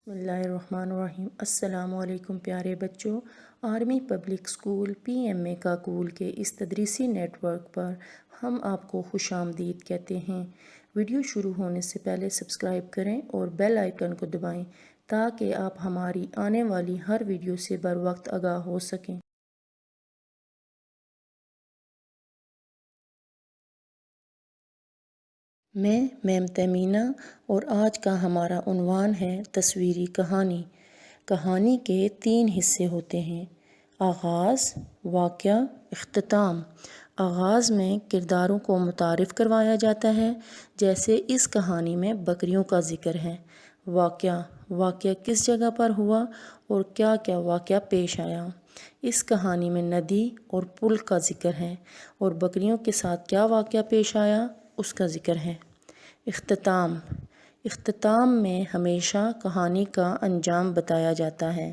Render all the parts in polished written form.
بسم اللہ الرحمن الرحیم۔ السلام علیکم پیارے بچوں، army public school PMA Kakul کے اس تدریسی نیٹ ورک پر ہم آپ کو خوش آمدید کہتے ہیں۔ ویڈیو شروع ہونے سے پہلے سبسکرائب کریں اور بیل آئیکن کو دبائیں تاکہ آپ ہماری آنے والی ہر ویڈیو سے بر وقت آگاہ ہو سکیں۔ میں میم تیمینہ اور آج کا ہمارا عنوان ہے تصویری کہانی۔ کہانی کے 3 حصے ہوتے ہیں: آغاز، واقعہ، اختتام۔ آغاز میں کرداروں کو متعارف کروایا جاتا ہے، جیسے اس کہانی میں بکریوں کا ذکر ہے۔ واقعہ کس جگہ پر ہوا اور کیا کیا واقعہ پیش آیا۔ اس کہانی میں ندی اور پل کا ذکر ہے اور بکریوں کے ساتھ کیا واقعہ پیش آیا اس کا ذکر ہے۔ اختتام میں ہمیشہ کہانی کا انجام بتایا جاتا ہے۔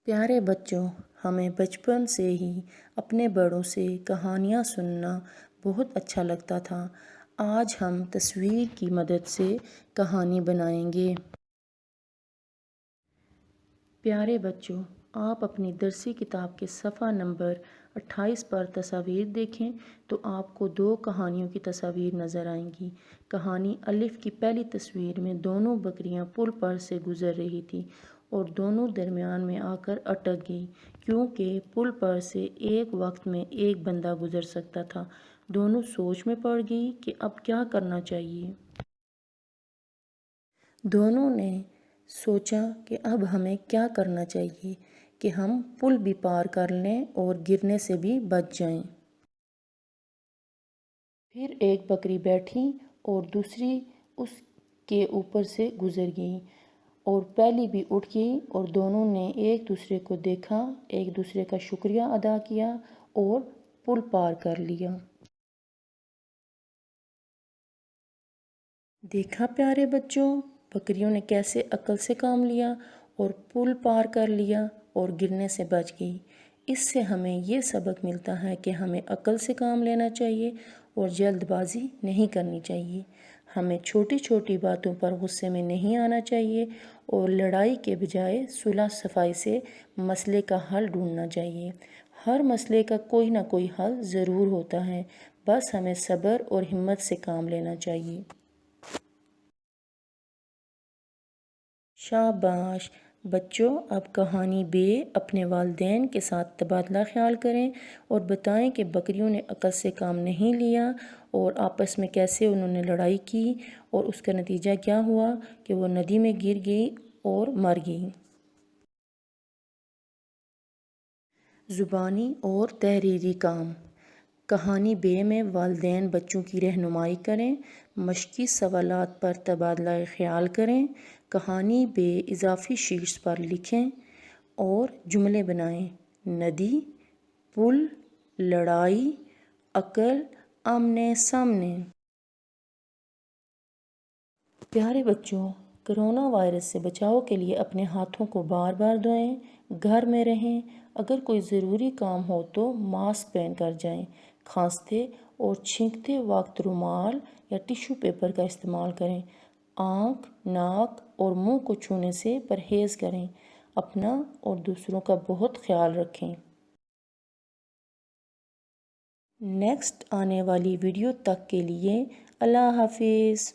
پیارے بچوں، ہمیں بچپن سے ہی اپنے بڑوں سے کہانیاں سننا بہت اچھا لگتا تھا۔ آج ہم تصویر کی مدد سے کہانی بنائیں گے۔ پیارے بچوں، آپ اپنی درسی کتاب کے صفحہ نمبر 28 پر تصاویر دیکھیں تو آپ کو 2 کہانیوں کی تصاویر نظر آئیں گی۔ کہانی الف کی پہلی تصویر میں دونوں بکریاں پل پر سے گزر رہی تھیں اور دونوں درمیان میں آ کر اٹک گئی کیونکہ پل پر سے ایک وقت میں ایک بندہ گزر سکتا تھا۔ دونوں سوچ میں پڑ گئی کہ اب کیا کرنا چاہیے۔ دونوں نے سوچا کہ اب ہمیں کیا کرنا چاہیے کہ ہم پل بھی پار کر لیں اور گرنے سے بھی بچ جائیں۔ پھر ایک بکری بیٹھی اور دوسری اس کے اوپر سے گزر گئی اور پہلی بھی اٹھ گئی اور دونوں نے ایک دوسرے کو دیکھا، ایک دوسرے کا شکریہ ادا کیا اور پل پار کر لیا۔ دیکھا پیارے بچوں، بکریوں نے کیسے عقل سے کام لیا اور پل پار کر لیا اور گرنے سے بچ گئی۔ اس سے ہمیں یہ سبق ملتا ہے کہ ہمیں عقل سے کام لینا چاہیے اور جلد بازی نہیں کرنی چاہیے۔ ہمیں چھوٹی چھوٹی باتوں پر غصے میں نہیں آنا چاہیے اور لڑائی کے بجائے صلح صفائی سے مسئلے کا حل ڈھونڈنا چاہیے۔ ہر مسئلے کا کوئی نہ کوئی حل ضرور ہوتا ہے، بس ہمیں صبر اور ہمت سے کام لینا چاہیے۔ شاباش بچوں، اب کہانی بے اپنے والدین کے ساتھ تبادلہ خیال کریں اور بتائیں کہ بکریوں نے عقل سے کام نہیں لیا اور آپس میں کیسے انہوں نے لڑائی کی اور اس کا نتیجہ کیا ہوا کہ وہ ندی میں گر گئی اور مر گئی۔ زبانی اور تحریری کام۔ کہانی بے میں والدین بچوں کی رہنمائی کریں، مشقی سوالات پر تبادلہ خیال کریں، کہانی بے اضافی شیٹس پر لکھیں اور جملے بنائیں: ندی، پل، لڑائی، عقل، آمنے سامنے۔ پیارے بچوں، کرونا وائرس سے بچاؤ کے لیے اپنے ہاتھوں کو بار بار دھوئیں، گھر میں رہیں، اگر کوئی ضروری کام ہو تو ماسک پہن کر جائیں، کھانستے اور چھینکتے وقت رومال یا ٹیشو پیپر کا استعمال کریں، آنکھ، ناک اور منہ کو چھونے سے پرہیز کریں، اپنا اور دوسروں کا بہت خیال رکھیں۔ نیکسٹ آنے والی ویڈیو تک کے لیے اللہ حافظ۔